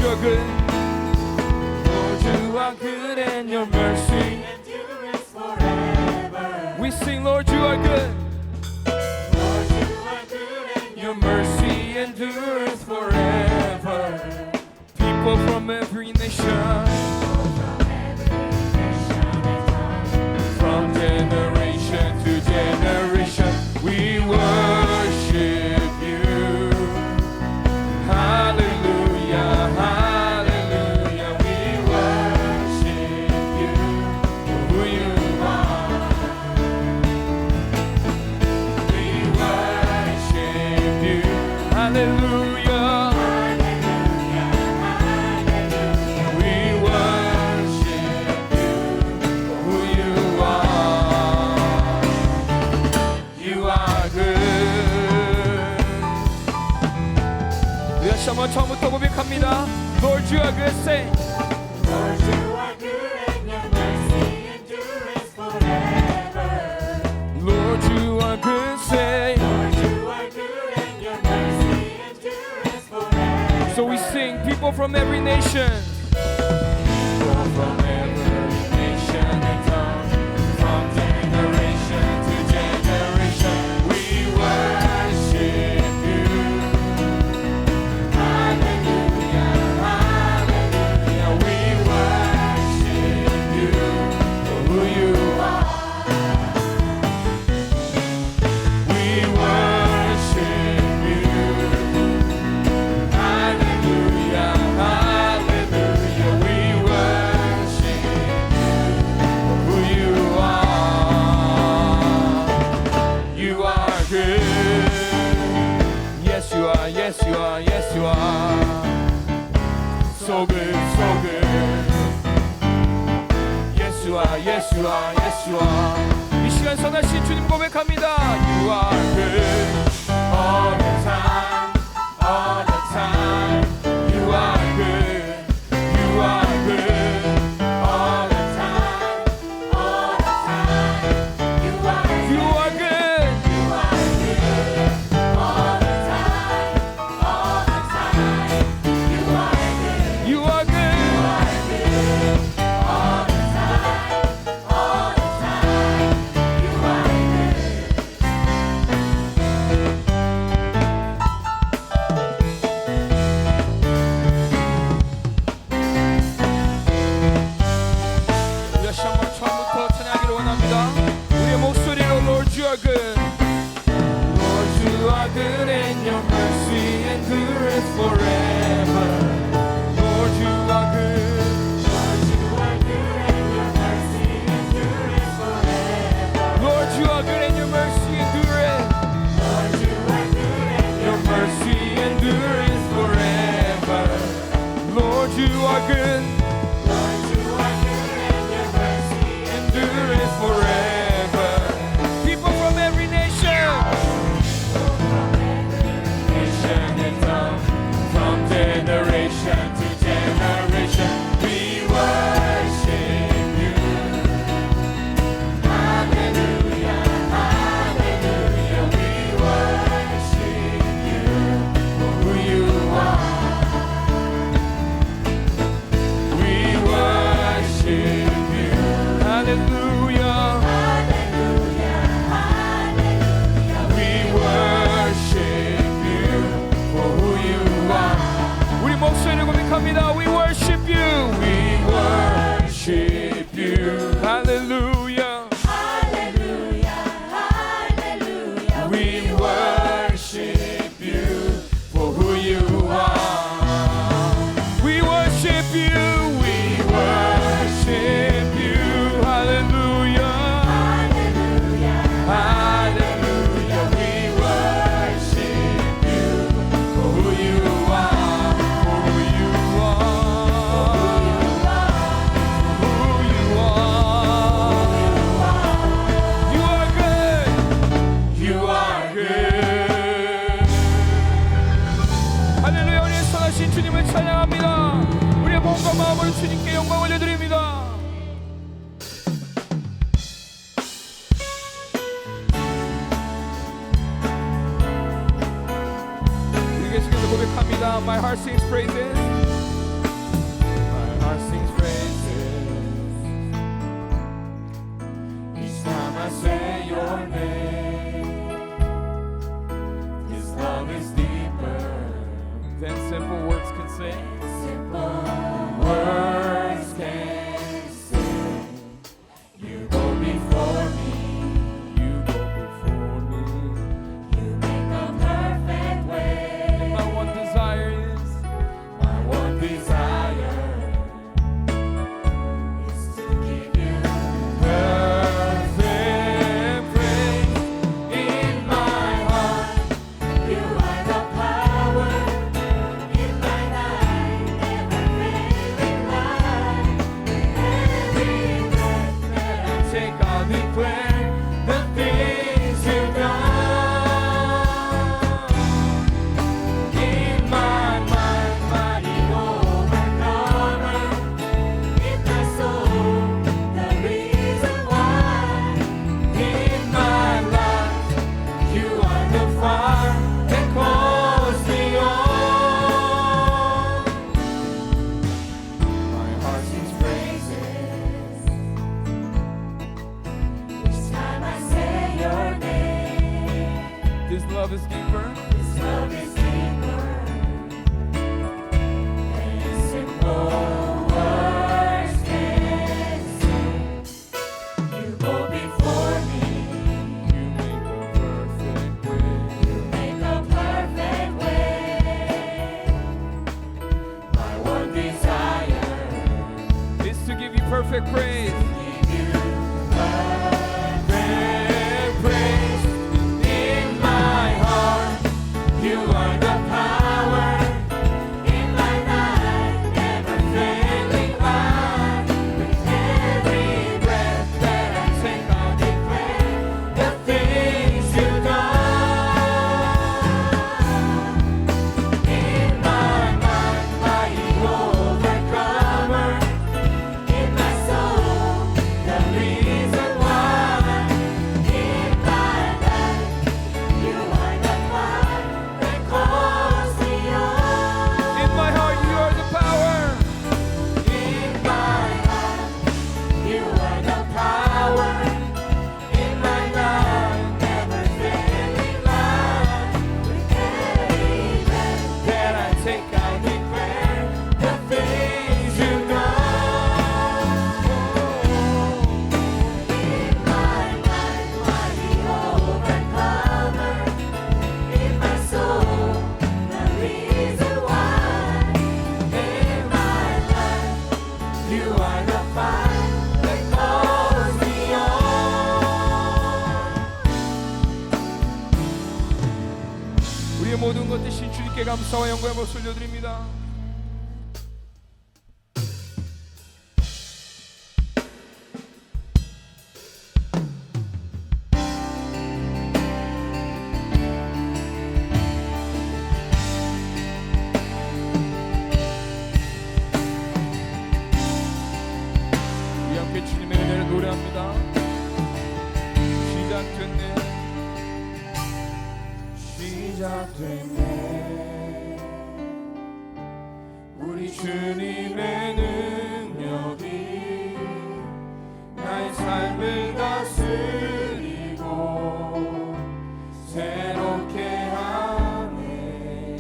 are good. Lord, you are good and your mercy endures forever. we sing, Lord, you are good. Lord, you are good and Your mercy endures forever. People from every nation, from generation to generation, we worship you. Hallelujah, hallelujah, we worship you for who you are. We worship you. Hallelujah, we worship you for who you are. You are good. 우리 다시 한번 처음부터 고백합니다. Lord, you are good. Say, Lord, you are good and your mercy endures forever. Lord, you are good. Say, Lord, you are good and your mercy endures forever. so we sing, people from every nation. People from every nation and tongue, from generation to generation, we worship you. Hallelujah, hallelujah, we worship you for who you are. We worship you. Hallelujah, hallelujah, we worship you for who you are. You are good. Yes, you are, yes, you are, yes, you are. So good, so good. Yes, you are, yes, you are, yes, you are. 이 시간 선하신 주님 고백합니다. You are good all the time, all the time. You are good, you are good all the time, all the time. You are You are good, you are good all the time, all the time. You are good, you are good. all the time, all the time. You are good. 다시 한번 처음부터 찬양하기를 원합니다. 우리의 목소리로 Lord, you are good. Lord, you are good and your mercy endureth forever. Lord, you are good. Lord, you are good and your mercy endures forever. Lord, you are good and your mercy endureth. Lord, you are good and Your mercy endureth forever. Lord, you are good. Lord, you are good and your mercy Endureth forever. People from every nation. Nation and tongue, from generation to generation, we worship you. Hallelujah, hallelujah, we worship you for who you are. We worship you. Hallelujah, hallelujah, hallelujah. we worship you for who you are. 우리 목소리를 고백합니다. We worship you. We worship you. Hallelujah. Hallelujah, hallelujah. We worship you for who you are. We worship you. We worship you. Hallelujah. Hallelujah, Hallelujah. We worship you for who you are. For who you are. Who you are. You are good. You are good. 할렐루야. 우리의 선하신 주님을 찬양합니다. 우리의 몸과 마음으로 주님께 영광 올려드립니다. 우리 계속해서 고백합니다. My heart sings praises. heart sings praises each time I say your name. His love is deeper than simple words can say. Simple Words can say. You go before me. You go before me. You make a perfect way. And my one desire is. My one desire is to give you Perfect praise in my heart. You are the power in my life, never failing light. Every breath that I Take, I'll declare the things you've done. In my mind, mighty overcomer, in my soul, the reason why. in my life, you are the fire that calls me on. My heart sings praises Each time I say your name, This love is deeper. this love is deeper than simple words can say. You go before me, You make a perfect way. make a perfect way. My one desire Is to give you perfect praise. give you Perfect praise in my heart. You are the power in my life, never failing light. With every breath that I take, I'll declare the things you've done. in my mind, mighty overcomer. In my soul, the reason why. In my life, you are the fire that calls me on. In my heart, you are the power. In my heart, you are the power. In my life, never failing light. With every breath That I take, I'll declare the things you've in my mind, mighty overcomer. In my soul, the reason why. In my life, You are the fire that calls me on. 우리의 모든 것 대신 주님께 감사와 영광의 박수 올려드립니다. 우리 함께 주님의 은혜를 노래합니다. 시작됐네. 시작됐네. 우리 주님의 능력이 나의 삶을 다스리고 새롭게 하네.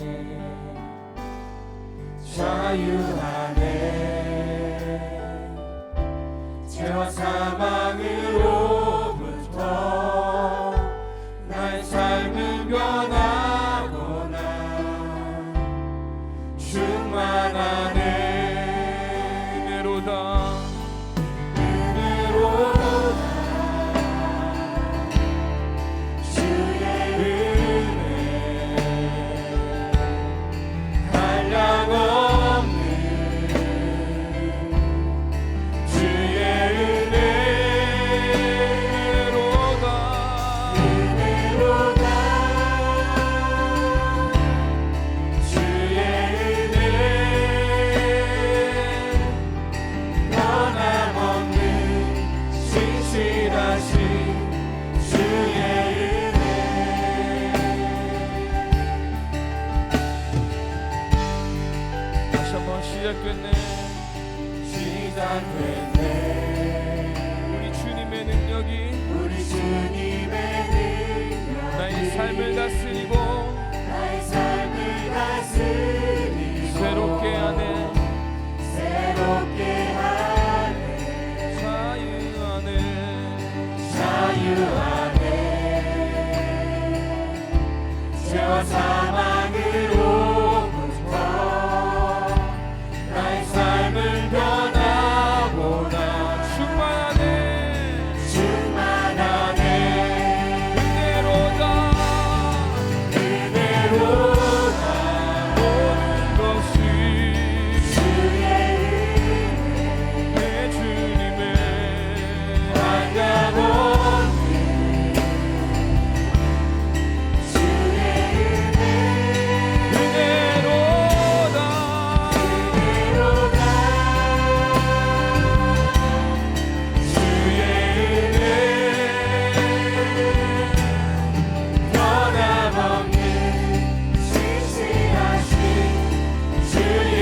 자유하네. 죄와 사망으로부터 나의 삶은 변하구나. 충만하네. 은혜로다. 은혜로다. 주의 은혜 한량없는 주의 은혜로다. 은혜로다. 주의 은혜 변함없는 신실하신 주의 은혜. 다시 한번 시작됐네. 확산됐네. 우리 주님의 능력이 우리 주님의 능력 나의 삶을 다스리고 나의 삶을 다스리고 새롭게 하네 새롭게 하네. 자유하네 자유하네. 죄와 사망으로부터 나의 삶을 변하고 나 충만하네 충만하네. 은혜로다 은혜로다 모든 것이 주의 내 주님의 반가운 주의 은혜로다 은혜로다 주의 은혜 변함없는 신실하신 주의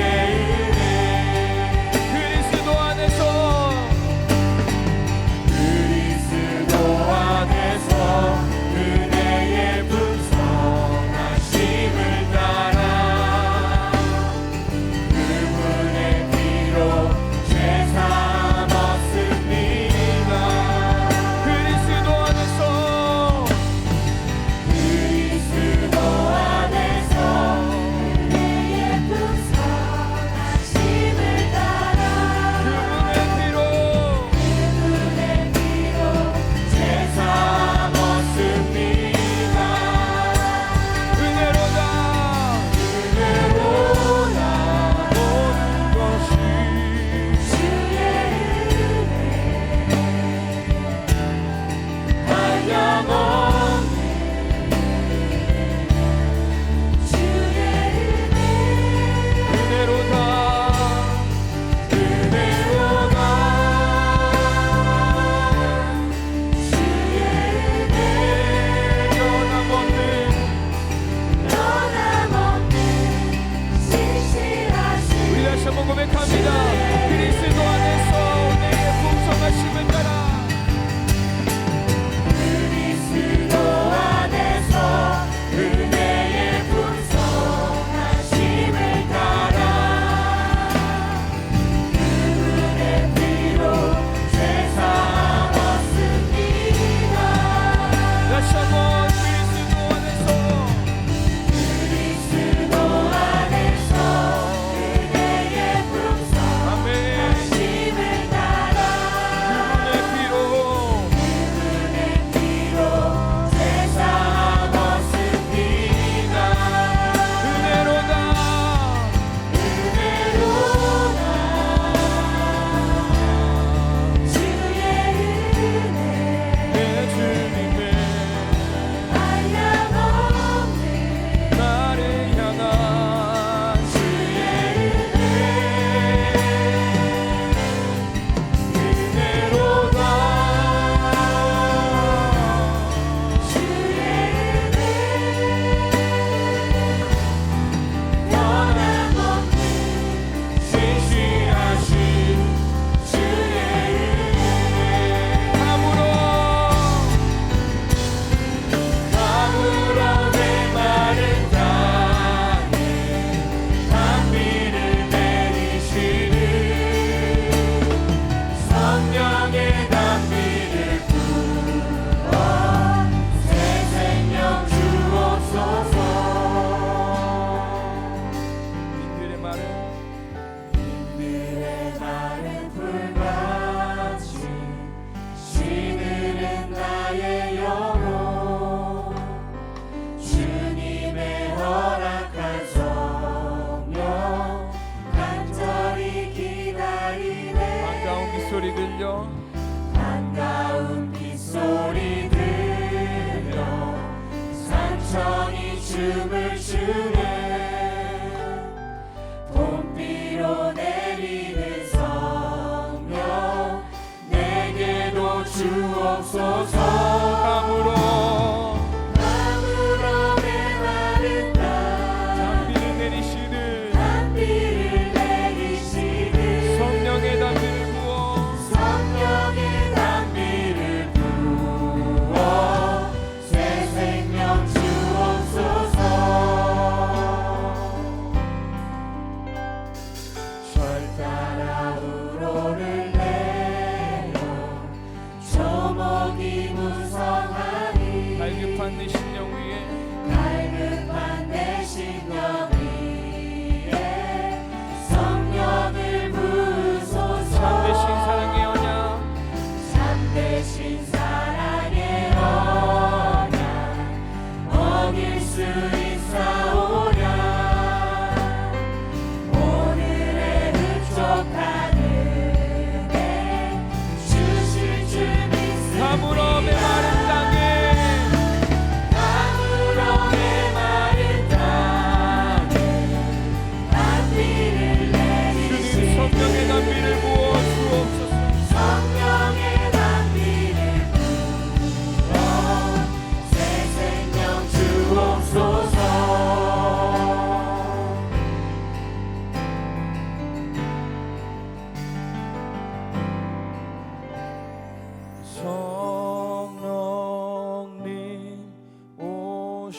은혜. 그리스도 안에서 그리스도 안에서 은혜의 풍성하심을 따라 그분의 피로 죄 삼았습니다. 그리스도 안에서 그리스도 안에서 은혜의 풍성하심을 따라 그분의 피로 그분의 피로 죄 삼았습니다. 은혜로다 은혜로다 모든 것이 주의 은혜 한량없는 주의 은혜. 은혜로다 은혜로다 주의 은혜 변함없는 변함없는 신실하신 우리 다시 한번 고백합니다 그리스도 안에서 은혜의 풍성하심을 따라 그리스도 안에서 은혜의 풍성하심을 따라 그분의 피로 죄 삼았습니다. 다시 한번 그리스도 안에서 그리스도 안에서 은혜의 아멘 풍성하심을 따라 그분의 피로 그분의 피로 죄 삼았습니다. 은혜로다 은혜로다 주의 은혜 내 주님의 한량없는 나를 향한 주의 은혜 은혜로다 주의 은혜 변함없는 신실하신 주의 은혜. 함으로 아무런 메마른 땅에 단비를 내리시는 성령의 단비를 부어 새 생명 주옵소서. 인들의 말은 인들의 마른 풀같이 시들은 나의 영혼 주님의 허락한 성령 간절히 기다리네. 반가운 빗소리 들려 반가운 빗소리 들려 산천이 춤을 추네. 봄비로 내리는 성령 내게도 주옵소서. 함으로 메마른 땅 단비를 내리시는 단비를 내리시는 성령의 단비를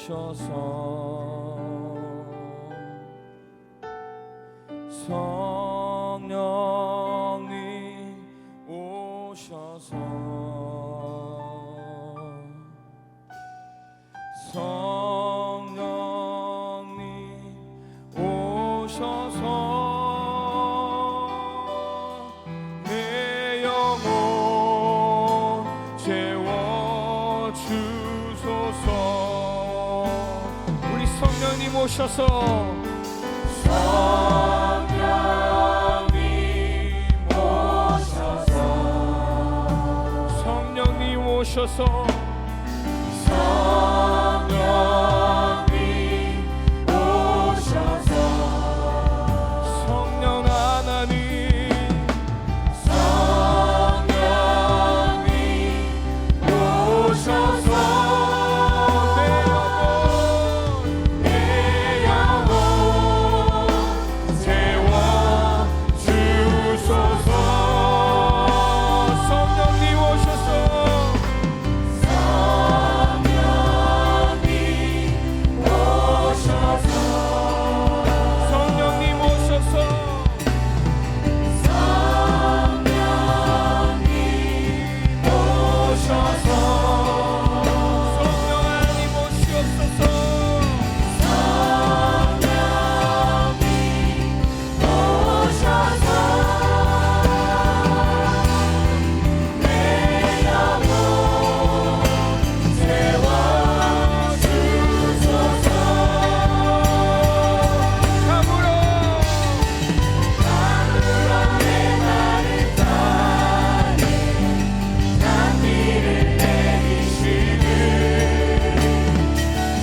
성령님 오셔서 성령님 오셔서 내 영혼 채워주소서. 우리 성령님 오셔서 성령님 오셔서 성령 하나님 오셔서 내 영혼 채워주소서. 성령님 오셔서 성령님 오셔서 성령 하나님 오시옵소서.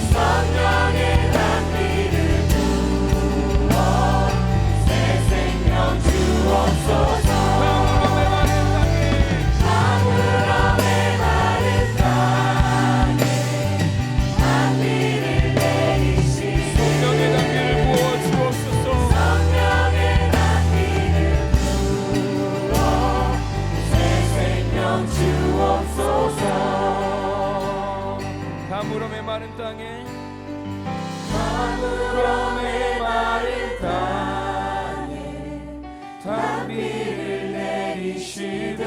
성령의 단비를 부어 주옵소서. 가물음의 마른 땅에 단비를 내리시듯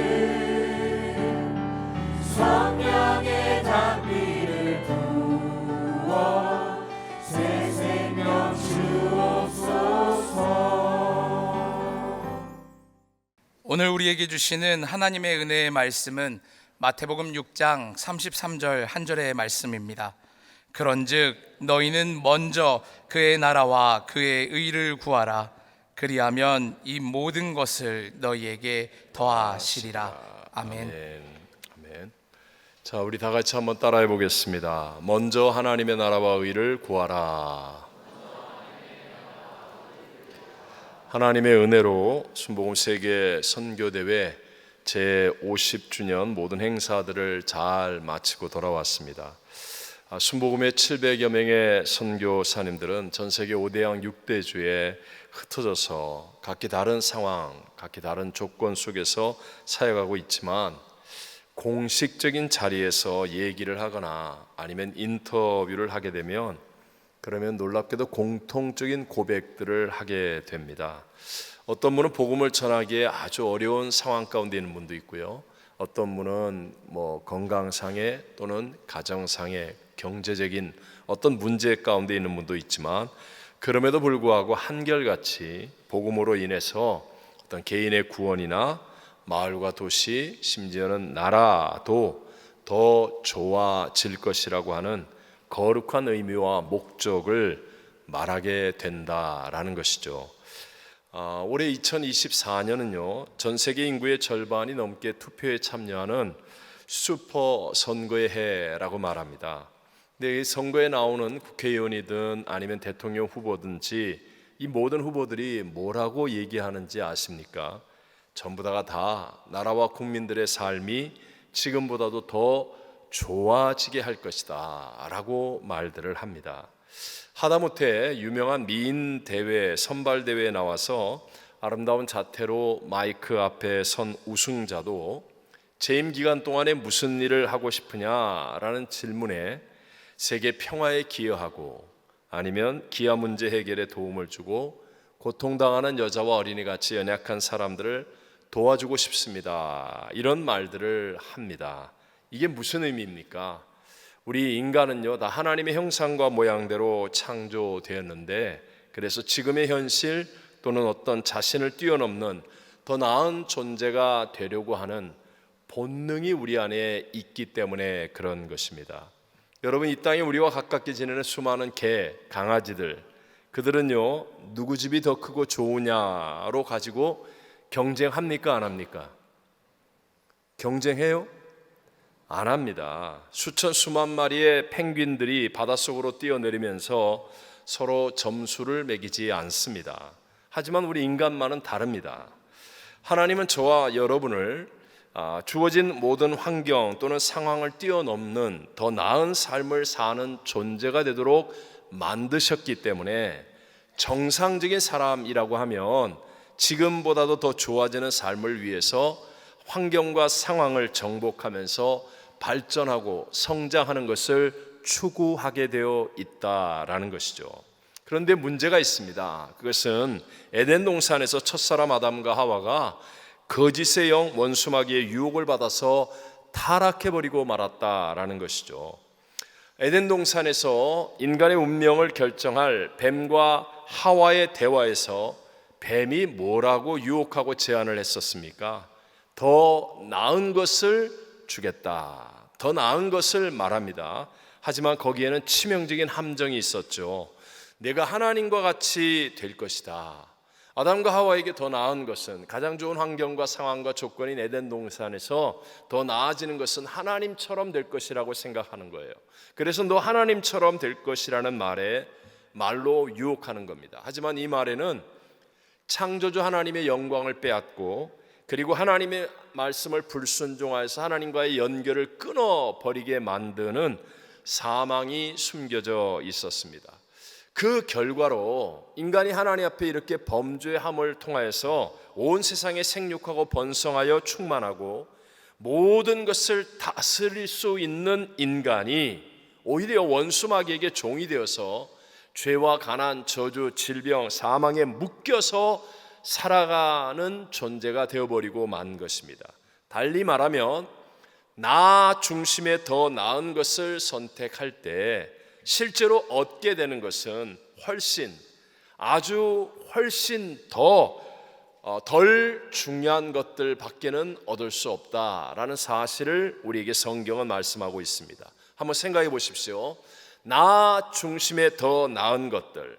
성령의 단비를 부어 새 생명 주옵소서. 오늘 우리에게 주시는 하나님의 은혜의 말씀은 마태복음 6장 33절 한 절의 말씀입니다. 그런즉 너희는 먼저 그의 나라와 그의 의를 구하라. 그리하면 이 모든 것을 너희에게 더하시리라. 아멘. 아멘. 자, 우리 다 같이 한번 따라해 보겠습니다. 먼저 하나님의 나라와 의를 구하라. 하나님의 은혜로 순복음 세계 선교대회 제50주년 모든 행사들을 잘 마치고 돌아왔습니다. 순복음의 700여 명의 선교사님들은 전 세계 5대양 6대주에 흩어져서 각기 다른 상황, 각기 다른 조건 속에서 사역하고 있지만 공식적인 자리에서 얘기를 하거나 아니면 인터뷰를 하게 되면 그러면 놀랍게도 공통적인 고백들을 하게 됩니다. 어떤 분은 복음을 전하기에 아주 어려운 상황 가운데 있는 분도 있고요. 어떤 분은 건강상의 또는 가정상의 경제적인 어떤 문제 가운데 있는 분도 있지만 그럼에도 불구하고 한결같이 복음으로 인해서 어떤 개인의 구원이나 마을과 도시 심지어는 나라도 더 좋아질 것이라고 하는 거룩한 의미와 목적을 말하게 된다라는 것이죠. 올해 2024년은요 전 세계 인구의 절반이 넘게 투표에 참여하는 슈퍼 선거의 해라고 말합니다. 근데 이 선거에 나오는 국회의원이든 아니면 대통령 후보든지 이 모든 후보들이 뭐라고 얘기하는지 아십니까? 전부 다 나라와 국민들의 삶이 지금보다도 더 좋아지게 할 것이다 라고 말들을 합니다. 하다못해 유명한 미인 대회 선발 대회에 나와서 아름다운 자태로 마이크 앞에 선 우승자도 재임 기간 동안에 무슨 일을 하고 싶으냐라는 질문에 세계 평화에 기여하고 아니면 기아 문제 해결에 도움을 주고 고통당하는 여자와 어린이같이 연약한 사람들을 도와주고 싶습니다. 이런 말들을 합니다. 이게 무슨 의미입니까? 우리 인간은요, 다 하나님의 형상과 모양대로 창조되었는데, 그래서 지금의 현실 또는 어떤 자신을 뛰어넘는 더 나은 존재가 되려고 하는 본능이 우리 안에 있기 때문에 그런 것입니다. 여러분, 이 땅에 우리와 가깝게 지내는 수많은 개, 강아지들, 그들은요, 누구 집이 더 크고 좋으냐로 가지고 경쟁합니까? 안 합니까? 경쟁해요? 안 합니다. 수천 수만 마리의 펭귄들이 바닷속으로 뛰어내리면서 서로 점수를 매기지 않습니다. 하지만 우리 인간만은 다릅니다. 하나님은 저와 여러분을 주어진 모든 환경 또는 상황을 뛰어넘는 더 나은 삶을 사는 존재가 되도록 만드셨기 때문에 정상적인 사람이라고 하면 지금보다도 더 좋아지는 삶을 위해서 환경과 상황을 정복하면서 발전하고 성장하는 것을 추구하게 되어 있다라는 것이죠. 그런데 문제가 있습니다. 그것은 에덴 동산에서 첫사람 아담과 하와가 거짓의 영 원수마귀의 유혹을 받아서 타락해버리고 말았다라는 것이죠. 에덴 동산에서 인간의 운명을 결정할 뱀과 하와의 대화에서 뱀이 뭐라고 유혹하고 제안을 했었습니까? 더 나은 것을 주겠다. 더 나은 것을 말합니다. 하지만 거기에는 치명적인 함정이 있었죠. 내가 하나님과 같이 될 것이다. 아담과 하와에게 더 나은 것은, 가장 좋은 환경과 상황과 조건인 에덴 동산에서 더 나아지는 것은 하나님처럼 될 것이라고 생각하는 거예요. 그래서 너 하나님처럼 될 것이라는 말로 유혹하는 겁니다. 하지만 이 말에는 창조주 하나님의 영광을 빼앗고, 그리고 하나님의 말씀을 불순종하여서 하나님과의 연결을 끊어버리게 만드는 사망이 숨겨져 있었습니다. 그 결과로 인간이 하나님 앞에 이렇게 범죄함을 통하여서 온 세상에 생육하고 번성하여 충만하고 모든 것을 다스릴 수 있는 인간이 오히려 원수마귀에게 종이 되어서 죄와 가난, 저주, 질병, 사망에 묶여서 살아가는 존재가 되어버리고 만 것입니다. 달리 말하면 나 중심의 더 나은 것을 선택할 때 실제로 얻게 되는 것은 훨씬 덜 중요한 것들 밖에는 얻을 수 없다라는 사실을 우리에게 성경은 말씀하고 있습니다. 한번 생각해 보십시오. 나 중심의 더 나은 것들,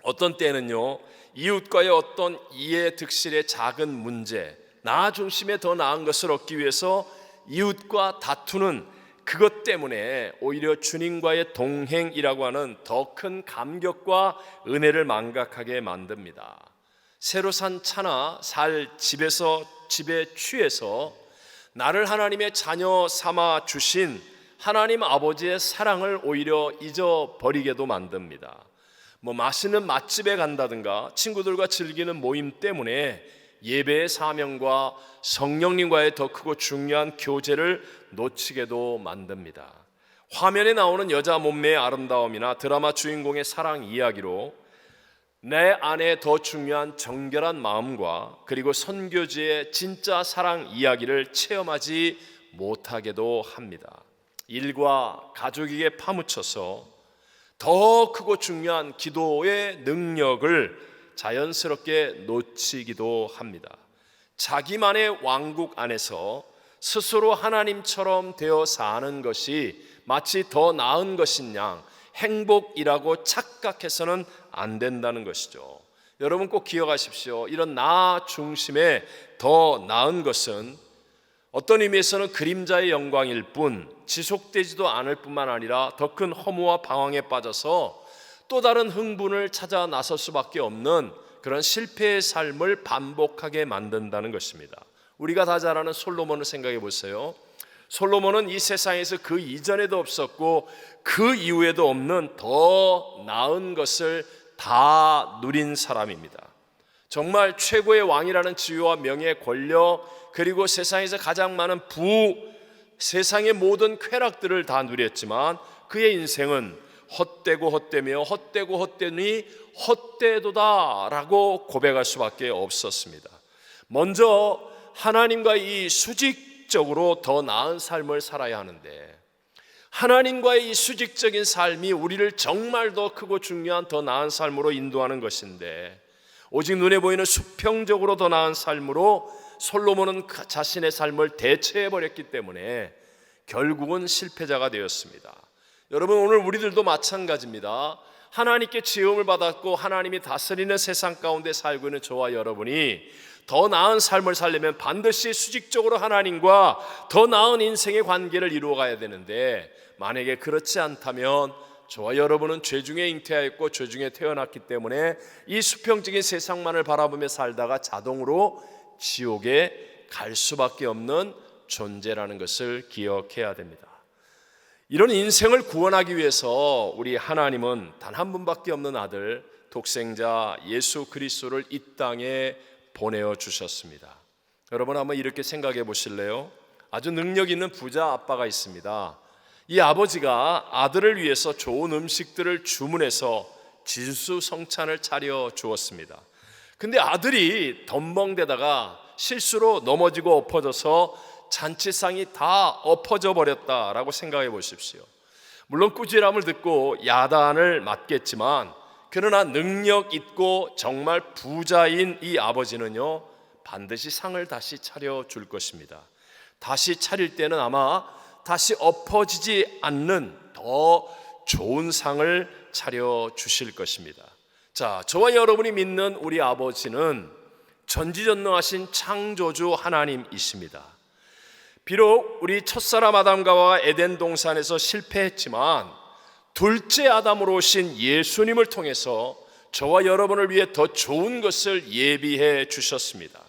어떤 때는요 이웃과의 어떤 이해 득실의 작은 문제, 나 중심의 더 나은 것을 얻기 위해서 이웃과 다투는 그것 때문에 오히려 주님과의 동행이라고 하는 더 큰 감격과 은혜를 망각하게 만듭니다. 새로 산 차나 살 집에 취해서 나를 하나님의 자녀 삼아 주신 하나님 아버지의 사랑을 오히려 잊어버리게도 만듭니다. 맛있는 맛집에 간다든가 친구들과 즐기는 모임 때문에 예배의 사명과 성령님과의 더 크고 중요한 교제를 놓치게도 만듭니다. 화면에 나오는 여자 몸매의 아름다움이나 드라마 주인공의 사랑 이야기로 내 안에 더 중요한 정결한 마음과 그리고 선교지의 진짜 사랑 이야기를 체험하지 못하게도 합니다. 일과 가족에게 파묻혀서 더 크고 중요한 기도의 능력을 자연스럽게 놓치기도 합니다. 자기만의 왕국 안에서 스스로 하나님처럼 되어 사는 것이 마치 더 나은 것인 양 행복이라고 착각해서는 안 된다는 것이죠. 여러분 꼭 기억하십시오. 이런 나 중심의 더 나은 것은 어떤 의미에서는 그림자의 영광일 뿐 지속되지도 않을 뿐만 아니라 더 큰 허무와 방황에 빠져서 또 다른 흥분을 찾아 나설 수밖에 없는 그런 실패의 삶을 반복하게 만든다는 것입니다. 우리가 다 잘 아는 솔로몬을 생각해 보세요. 솔로몬은 이 세상에서 그 이전에도 없었고 그 이후에도 없는 더 나은 것을 다 누린 사람입니다. 정말 최고의 왕이라는 지위와 명예, 권력, 그리고 세상에서 가장 많은 세상의 모든 쾌락들을 다 누렸지만 그의 인생은 헛되고 헛되며 헛되고 헛되니 헛되도다라고 고백할 수밖에 없었습니다. 먼저 하나님과 이 수직적으로 더 나은 삶을 살아야 하는데, 하나님과의 이 수직적인 삶이 우리를 정말 더 크고 중요한 더 나은 삶으로 인도하는 것인데, 오직 눈에 보이는 수평적으로 더 나은 삶으로 솔로몬은 자신의 삶을 대체해버렸기 때문에 결국은 실패자가 되었습니다. 여러분, 오늘 우리들도 마찬가지입니다. 하나님께 지음을 받았고 하나님이 다스리는 세상 가운데 살고 있는 저와 여러분이 더 나은 삶을 살려면 반드시 수직적으로 하나님과 더 나은 인생의 관계를 이루어가야 되는데, 만약에 그렇지 않다면 저와 여러분은 죄 중에 잉태하였고 죄 중에 태어났기 때문에 이 수평적인 세상만을 바라보며 살다가 자동으로 지옥에 갈 수밖에 없는 존재라는 것을 기억해야 됩니다. 이런 인생을 구원하기 위해서 우리 하나님은 단 한 분밖에 없는 아들 독생자 예수 그리스도를 이 땅에 보내어 주셨습니다. 여러분, 한번 이렇게 생각해 보실래요? 아주 능력 있는 부자 아빠가 있습니다. 이 아버지가 아들을 위해서 좋은 음식들을 주문해서 진수성찬을 차려 주었습니다. 근데 아들이 덤벙대다가 실수로 넘어지고 엎어져서 잔치상이 다 엎어져 버렸다라고 생각해 보십시오. 물론 꾸지람을 듣고 야단을 맞겠지만, 그러나 능력 있고 정말 부자인 이 아버지는요, 반드시 상을 다시 차려줄 것입니다. 다시 차릴 때는 아마 다시 엎어지지 않는 더 좋은 상을 차려주실 것입니다. 자, 저와 여러분이 믿는 우리 아버지는 전지전능하신 창조주 하나님이십니다. 비록 우리 첫사람 아담과 에덴 동산에서 실패했지만 둘째 아담으로 오신 예수님을 통해서 저와 여러분을 위해 더 좋은 것을 예비해 주셨습니다.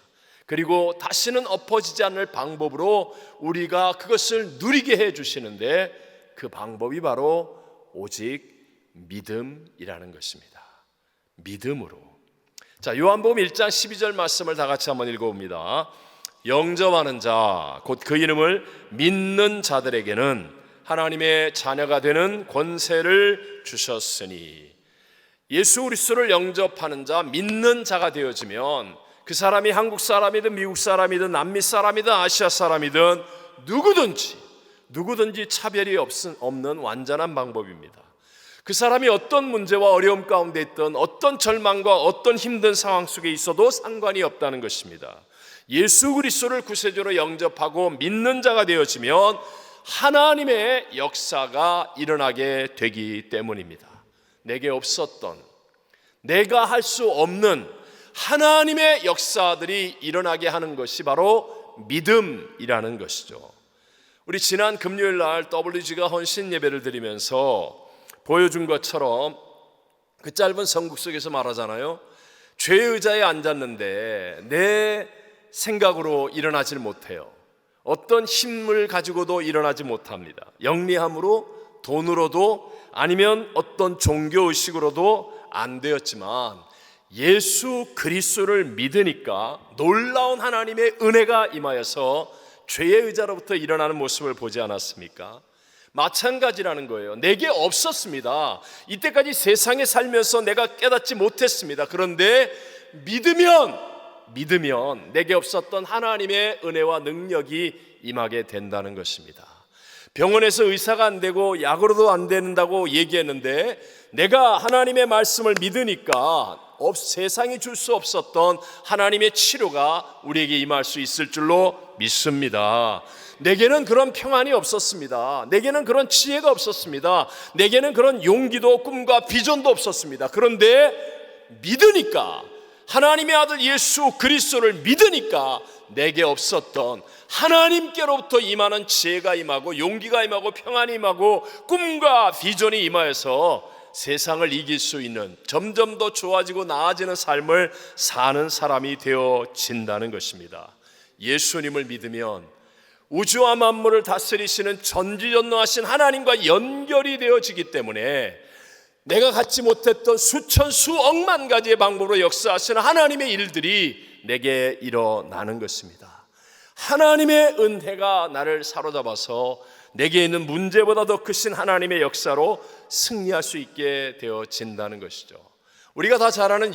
그리고 다시는 엎어지지 않을 방법으로 우리가 그것을 누리게 해 주시는데, 그 방법이 바로 오직 믿음이라는 것입니다. 믿음으로. 자, 요한복음 1장 12절 말씀을 다 같이 한번 읽어봅니다. 영접하는 자, 곧 그 이름을 믿는 자들에게는 하나님의 자녀가 되는 권세를 주셨으니, 예수 그리스도를 영접하는 자, 믿는 자가 되어지면 그 사람이 한국 사람이든 미국 사람이든 남미 사람이든 아시아 사람이든 누구든지 차별이 없는 완전한 방법입니다. 그 사람이 어떤 문제와 어려움 가운데 있든 어떤 절망과 어떤 힘든 상황 속에 있어도 상관이 없다는 것입니다. 예수 그리스도를 구세주로 영접하고 믿는 자가 되어지면 하나님의 역사가 일어나게 되기 때문입니다. 내게 없었던, 내가 할 수 없는 하나님의 역사들이 일어나게 하는 것이 바로 믿음이라는 것이죠. 우리 지난 금요일 날 WG가 헌신 예배를 드리면서 보여준 것처럼 그 짧은 선국 속에서 말하잖아요. 죄의 의자에 앉았는데 내 생각으로 일어나질 못해요. 어떤 힘을 가지고도 일어나지 못합니다. 영리함으로, 돈으로도, 아니면 어떤 종교의식으로도 안 되었지만 예수 그리스도를 믿으니까 놀라운 하나님의 은혜가 임하여서 죄의 의자로부터 일어나는 모습을 보지 않았습니까? 마찬가지라는 거예요. 내게 없었습니다. 이때까지 세상에 살면서 내가 깨닫지 못했습니다. 그런데 믿으면 내게 없었던 하나님의 은혜와 능력이 임하게 된다는 것입니다. 병원에서 의사가 안 되고 약으로도 안 된다고 얘기했는데 내가 하나님의 말씀을 믿으니까 세상이 줄 수 없었던 하나님의 치료가 우리에게 임할 수 있을 줄로 믿습니다. 내게는 그런 평안이 없었습니다. 내게는 그런 지혜가 없었습니다. 내게는 그런 용기도 꿈과 비전도 없었습니다. 그런데 믿으니까, 하나님의 아들 예수 그리스도를 믿으니까 내게 없었던 하나님께로부터 임하는 지혜가 임하고 용기가 임하고 평안이 임하고 꿈과 비전이 임하여서 세상을 이길 수 있는, 점점 더 좋아지고 나아지는 삶을 사는 사람이 되어진다는 것입니다. 예수님을 믿으면 우주와 만물을 다스리시는 전지전능하신 하나님과 연결이 되어지기 때문에 내가 갖지 못했던 수천 수억만 가지의 방법으로 역사하시는 하나님의 일들이 내게 일어나는 것입니다. 하나님의 은혜가 나를 사로잡아서 내게 있는 문제보다 더 크신 하나님의 역사로 승리할 수 있게 되어진다는 것이죠. 우리가 다 잘 아는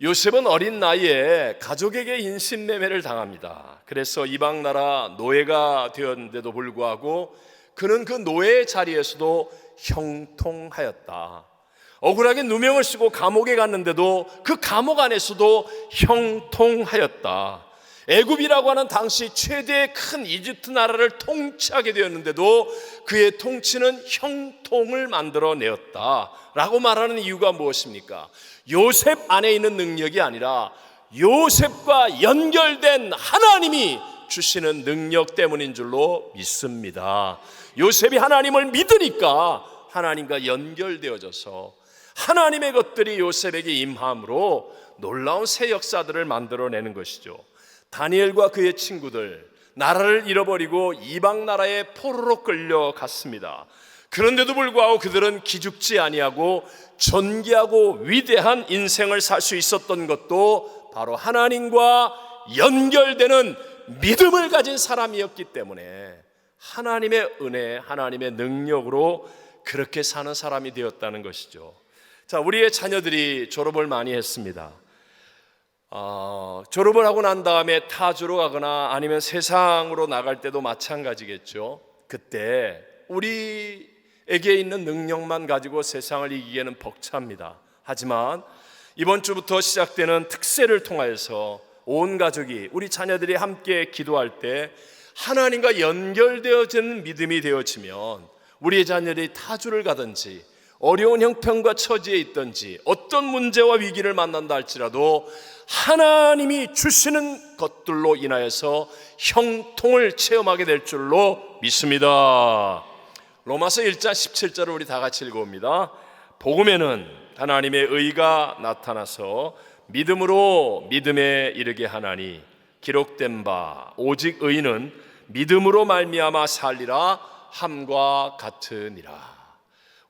요셉은 어린 나이에 가족에게 인신매매를 당합니다. 그래서 이방 나라 노예가 되었는데도 불구하고 그는 그 노예의 자리에서도 형통하였다. 억울하게 누명을 쓰고 감옥에 갔는데도 그 감옥 안에서도 형통하였다. 애굽이라고 하는 당시 최대의 큰 이집트 나라를 통치하게 되었는데도 그의 통치는 형통을 만들어내었다 라고 말하는 이유가 무엇입니까? 요셉 안에 있는 능력이 아니라 요셉과 연결된 하나님이 주시는 능력 때문인 줄로 믿습니다. 요셉이 하나님을 믿으니까 하나님과 연결되어져서 하나님의 것들이 요셉에게 임함으로 놀라운 새 역사들을 만들어내는 것이죠. 다니엘과 그의 친구들 나라를 잃어버리고 이방 나라에 포로로 끌려갔습니다. 그런데도 불구하고 그들은 기죽지 아니하고 존귀하고 위대한 인생을 살 수 있었던 것도 바로 하나님과 연결되는 믿음을 가진 사람이었기 때문에 하나님의 은혜, 하나님의 능력으로 그렇게 사는 사람이 되었다는 것이죠. 자, 우리의 자녀들이 졸업을 많이 했습니다. 졸업을 하고 난 다음에 타주로 가거나 아니면 세상으로 나갈 때도 마찬가지겠죠. 그때 우리에게 있는 능력만 가지고 세상을 이기기에는 벅찹니다. 하지만 이번 주부터 시작되는 특세를 통하여서 온 가족이, 우리 자녀들이 함께 기도할 때 하나님과 연결되어지는 믿음이 되어지면 우리의 자녀들이 타주를 가든지 어려운 형편과 처지에 있든지 어떤 문제와 위기를 만난다 할지라도 하나님이 주시는 것들로 인하여서 형통을 체험하게 될 줄로 믿습니다. 로마서 1장 17절을 우리 다 같이 읽어봅니다. 복음에는 하나님의 의가 나타나서 믿음으로 믿음에 이르게 하나니 기록된 바 오직 의인은 믿음으로 말미암아 살리라 함과 같으니라.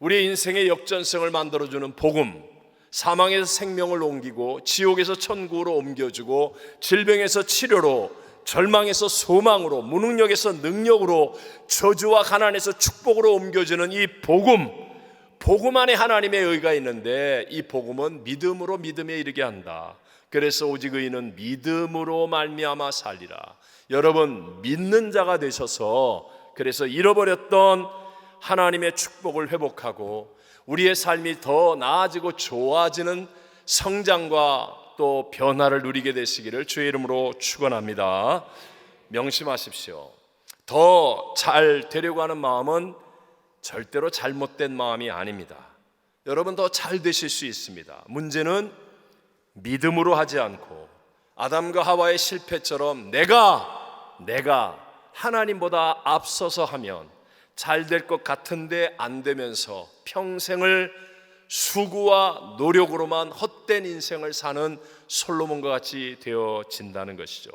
우리의 인생의 역전성을 만들어주는 복음, 사망에서 생명을 옮기고 지옥에서 천국으로 옮겨주고 질병에서 치료로, 절망에서 소망으로, 무능력에서 능력으로, 저주와 가난에서 축복으로 옮겨주는 이 복음 안에 하나님의 의가 있는데 이 복음은 믿음으로 믿음에 이르게 한다. 그래서 오직 의인은 믿음으로 말미암아 살리라. 여러분 믿는 자가 되셔서 그래서 잃어버렸던 하나님의 축복을 회복하고 우리의 삶이 더 나아지고 좋아지는 성장과 또 변화를 누리게 되시기를 주의 이름으로 축원합니다. 명심하십시오. 더 잘 되려고 하는 마음은 절대로 잘못된 마음이 아닙니다. 여러분 더 잘 되실 수 있습니다. 문제는 믿음으로 하지 않고 아담과 하와의 실패처럼 내가 하나님보다 앞서서 하면 잘 될 것 같은데 안 되면서 평생을 수고와 노력으로만 헛된 인생을 사는 솔로몬과 같이 되어진다는 것이죠.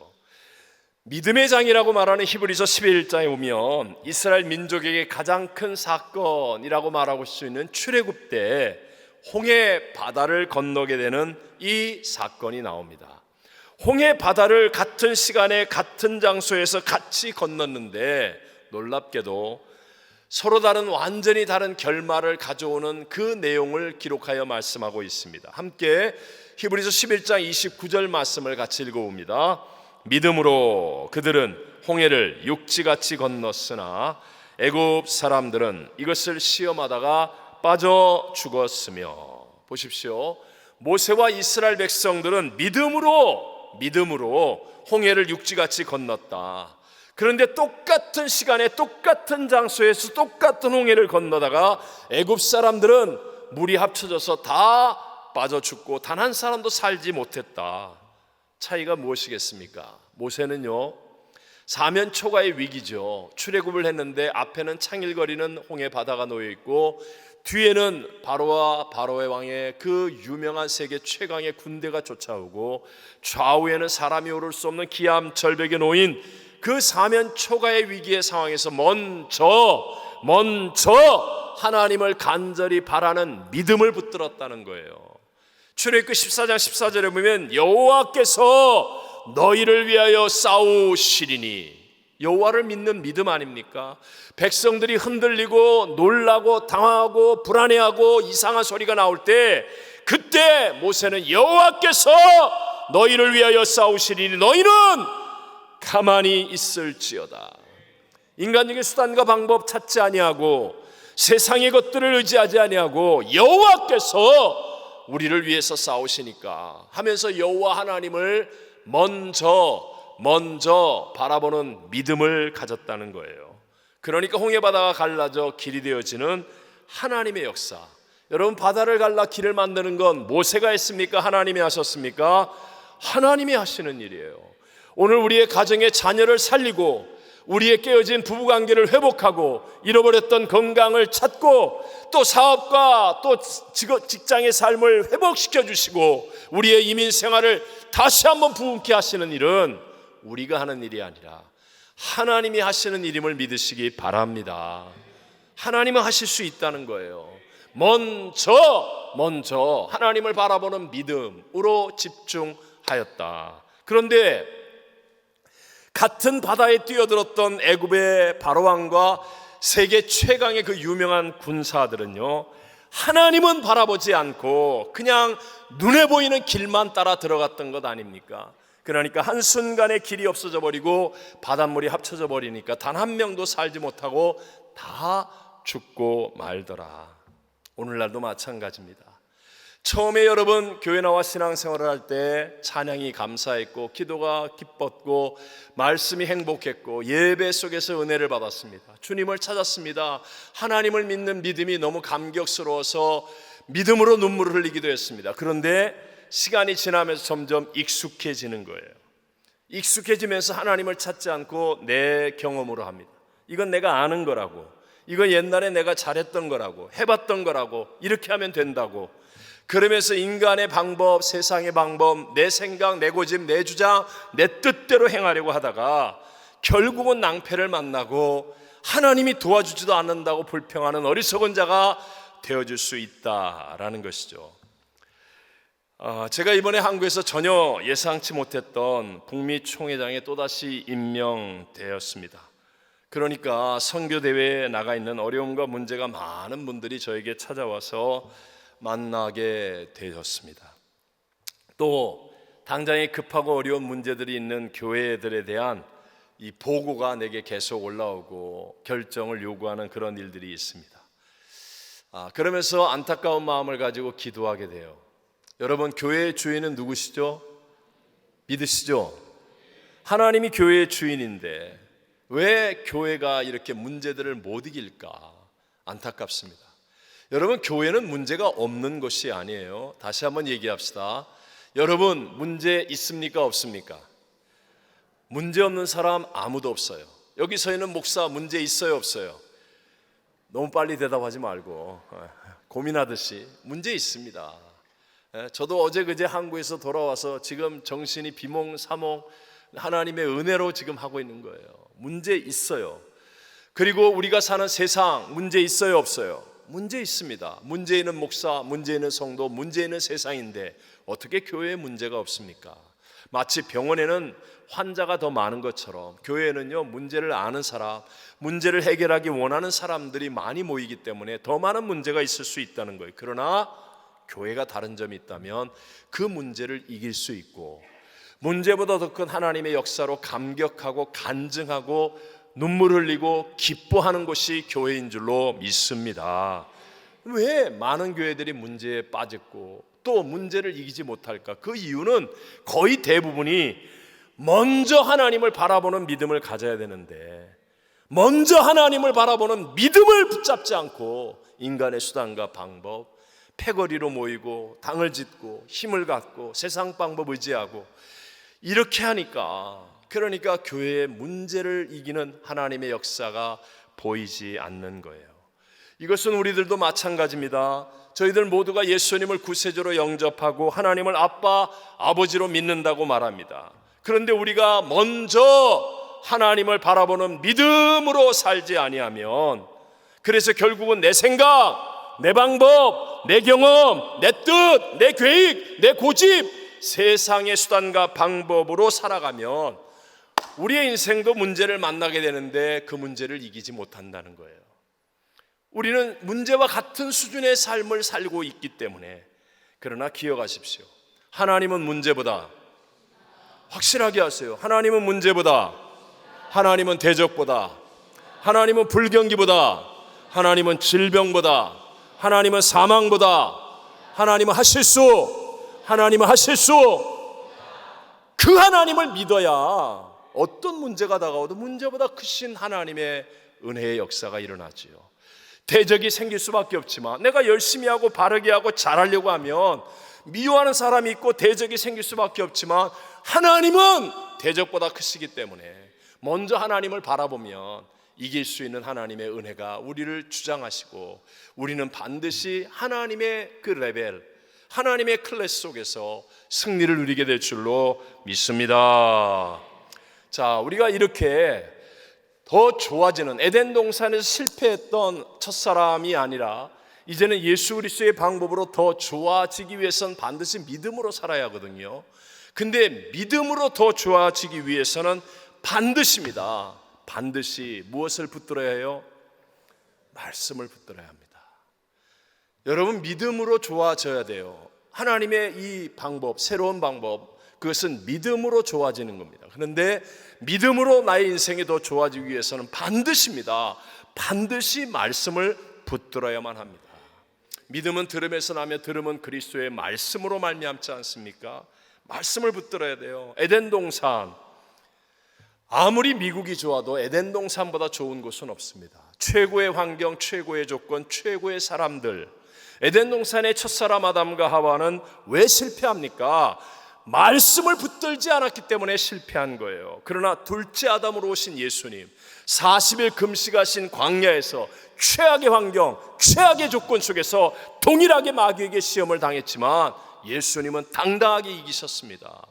믿음의 장이라고 말하는 히브리서 11장에 보면 이스라엘 민족에게 가장 큰 사건이라고 말하고 수 있는 출애굽 때 홍해 바다를 건너게 되는 이 사건이 나옵니다. 홍해 바다를 같은 시간에 같은 장소에서 같이 건넜는데 놀랍게도 서로 다른 완전히 다른 결말을 가져오는 그 내용을 기록하여 말씀하고 있습니다. 함께 히브리서 11장 29절 말씀을 같이 읽어봅니다. 믿음으로 그들은 홍해를 육지같이 건넜으나 애굽 사람들은 이것을 시험하다가 빠져 죽었으며. 보십시오. 모세와 이스라엘 백성들은 믿음으로 홍해를 육지같이 건넜다. 그런데 똑같은 시간에 똑같은 장소에서 똑같은 홍해를 건너다가 애굽 사람들은 물이 합쳐져서 다 빠져 죽고 단 한 사람도 살지 못했다. 차이가 무엇이겠습니까? 모세는요 사면 초가의 위기죠. 출애굽을 했는데 앞에는 창일거리는 홍해 바다가 놓여 있고 뒤에는 바로와 바로의 왕의 그 유명한 세계 최강의 군대가 쫓아오고 좌우에는 사람이 오를 수 없는 기암 절벽에 놓인 그 사면 초가의 위기의 상황에서 먼저 하나님을 간절히 바라는 믿음을 붙들었다는 거예요. 출애굽기 14장 14절에 보면 여호와께서 너희를 위하여 싸우시리니 여호와를 믿는 믿음 아닙니까? 백성들이 흔들리고 놀라고 당황하고 불안해하고 이상한 소리가 나올 때 그때 모세는 여호와께서 너희를 위하여 싸우시리니 너희는 가만히 있을지어다. 인간적인 수단과 방법 찾지 아니하고 세상의 것들을 의지하지 아니하고 여호와께서 우리를 위해서 싸우시니까 하면서 여호와 하나님을 먼저 바라보는 믿음을 가졌다는 거예요. 그러니까 홍해바다가 갈라져 길이 되어지는 하나님의 역사. 여러분, 바다를 갈라 길을 만드는 건 모세가 했습니까? 하나님이 하셨습니까? 하나님이 하시는 일이에요. 오늘 우리의 가정의 자녀를 살리고 우리의 깨어진 부부관계를 회복하고 잃어버렸던 건강을 찾고 또 사업과 또 직장의 삶을 회복시켜 주시고 우리의 이민 생활을 다시 한번 부흥케 하시는 일은 우리가 하는 일이 아니라 하나님이 하시는 일임을 믿으시기 바랍니다. 하나님은 하실 수 있다는 거예요. 먼저 하나님을 바라보는 믿음으로 집중하였다. 그런데 같은 바다에 뛰어들었던 애굽의 바로왕과 세계 최강의 그 유명한 군사들은요, 하나님은 바라보지 않고 그냥 눈에 보이는 길만 따라 들어갔던 것 아닙니까? 그러니까 한순간에 길이 없어져 버리고 바닷물이 합쳐져 버리니까 단 한 명도 살지 못하고 다 죽고 말더라. 오늘날도 마찬가지입니다. 처음에 여러분 교회 나와 신앙생활을 할 때 찬양이 감사했고 기도가 기뻤고 말씀이 행복했고 예배 속에서 은혜를 받았습니다. 주님을 찾았습니다. 하나님을 믿는 믿음이 너무 감격스러워서 믿음으로 눈물을 흘리기도 했습니다. 그런데 시간이 지나면서 점점 익숙해지는 거예요. 익숙해지면서 하나님을 찾지 않고 내 경험으로 합니다. 이건 내가 아는 거라고, 이건 옛날에 내가 잘했던 거라고, 해봤던 거라고, 이렇게 하면 된다고. 그러면서 인간의 방법, 세상의 방법, 내 생각, 내 고집, 내 주장, 내 뜻대로 행하려고 하다가 결국은 낭패를 만나고 하나님이 도와주지도 않는다고 불평하는 어리석은 자가 되어줄 수 있다라는 것이죠. 제가 이번에 한국에서 전혀 예상치 못했던 북미 총회장에 또다시 임명되었습니다. 그러니까 선교대회에 나가 있는 어려움과 문제가 많은 분들이 저에게 찾아와서 만나게 되었습니다. 또 당장에 급하고 어려운 문제들이 있는 교회들에 대한 이 보고가 내게 계속 올라오고 결정을 요구하는 그런 일들이 있습니다. 그러면서 안타까운 마음을 가지고 기도하게 돼요. 여러분, 교회의 주인은 누구시죠? 믿으시죠? 하나님이 교회의 주인인데 왜 교회가 이렇게 문제들을 못 이길까? 안타깝습니다. 여러분, 교회는 문제가 없는 것이 아니에요. 다시 한번 얘기합시다. 여러분, 문제 있습니까? 없습니까? 문제 없는 사람 아무도 없어요. 여기 서 있는 목사 문제 있어요? 없어요? 너무 빨리 대답하지 말고 고민하듯이 문제 있습니다. 저도 어제 그제 한국에서 돌아와서 지금 정신이 비몽사몽 하나님의 은혜로 지금 하고 있는 거예요. 문제 있어요. 그리고 우리가 사는 세상 문제 있어요? 없어요? 문제 있습니다. 문제 있는 목사, 문제 있는 성도, 문제 있는 세상인데 어떻게 교회에 문제가 없습니까? 마치 병원에는 환자가 더 많은 것처럼 교회에는요, 문제를 아는 사람, 문제를 해결하기 원하는 사람들이 많이 모이기 때문에 더 많은 문제가 있을 수 있다는 거예요. 그러나 교회가 다른 점이 있다면 그 문제를 이길 수 있고 문제보다 더 큰 하나님의 역사로 감격하고 간증하고 눈물 흘리고 기뻐하는 것이 교회인 줄로 믿습니다. 왜 많은 교회들이 문제에 빠졌고 또 문제를 이기지 못할까? 그 이유는 거의 대부분이 먼저 하나님을 바라보는 믿음을 가져야 되는데 먼저 하나님을 바라보는 믿음을 붙잡지 않고 인간의 수단과 방법, 패거리로 모이고 당을 짓고 힘을 갖고 세상 방법 의지하고 이렇게 하니까 그러니까 교회의 문제를 이기는 하나님의 역사가 보이지 않는 거예요. 이것은 우리들도 마찬가지입니다. 저희들 모두가 예수님을 구세주로 영접하고 하나님을 아빠, 아버지로 믿는다고 말합니다. 그런데 우리가 먼저 하나님을 바라보는 믿음으로 살지 아니하면 그래서 결국은 내 생각, 내 방법, 내 경험, 내 뜻, 내 계획, 내 고집, 세상의 수단과 방법으로 살아가면 우리의 인생도 문제를 만나게 되는데 그 문제를 이기지 못한다는 거예요. 우리는 문제와 같은 수준의 삶을 살고 있기 때문에. 그러나 기억하십시오. 하나님은 문제보다, 확실하게 하세요. 하나님은 문제보다, 하나님은 대적보다, 하나님은 불경기보다, 하나님은 질병보다, 하나님은 사망보다, 하나님은 하실 수, 하나님은 하실 수. 그 하나님을 믿어야 어떤 문제가 다가와도 문제보다 크신 하나님의 은혜의 역사가 일어나지요. 대적이 생길 수밖에 없지만, 내가 열심히 하고 바르게 하고 잘하려고 하면 미워하는 사람이 있고 대적이 생길 수밖에 없지만, 하나님은 대적보다 크시기 때문에 먼저 하나님을 바라보면 이길 수 있는 하나님의 은혜가 우리를 주장하시고, 우리는 반드시 하나님의 그 레벨, 하나님의 클래스 속에서 승리를 누리게 될 줄로 믿습니다. 자, 우리가 이렇게 더 좋아지는, 에덴 동산에서 실패했던 첫사람이 아니라 이제는 예수 그리스도의 방법으로 더 좋아지기 위해서는 반드시 믿음으로 살아야 하거든요. 근데 믿음으로 더 좋아지기 위해서는 반드시입니다. 반드시 무엇을 붙들어야 해요? 말씀을 붙들어야 합니다. 여러분, 믿음으로 좋아져야 돼요. 하나님의 이 방법, 새로운 방법, 그것은 믿음으로 좋아지는 겁니다. 그런데 믿음으로 나의 인생이 더 좋아지기 위해서는 반드시입니다. 반드시 말씀을 붙들어야만 합니다. 믿음은 들음에서 나며 들음은 그리스도의 말씀으로 말미암지 않습니까? 말씀을 붙들어야 돼요. 에덴 동산, 아무리 미국이 좋아도 에덴 동산보다 좋은 곳은 없습니다. 최고의 환경, 최고의 조건, 최고의 사람들. 에덴 동산의 첫사람 아담과 하와는 왜 실패합니까? 말씀을 붙들지 않았기 때문에 실패한 거예요. 그러나 둘째 아담으로 오신 예수님, 40일 금식하신 광야에서 최악의 환경, 최악의 조건 속에서 동일하게 마귀에게 시험을 당했지만 예수님은 당당하게 이기셨습니다.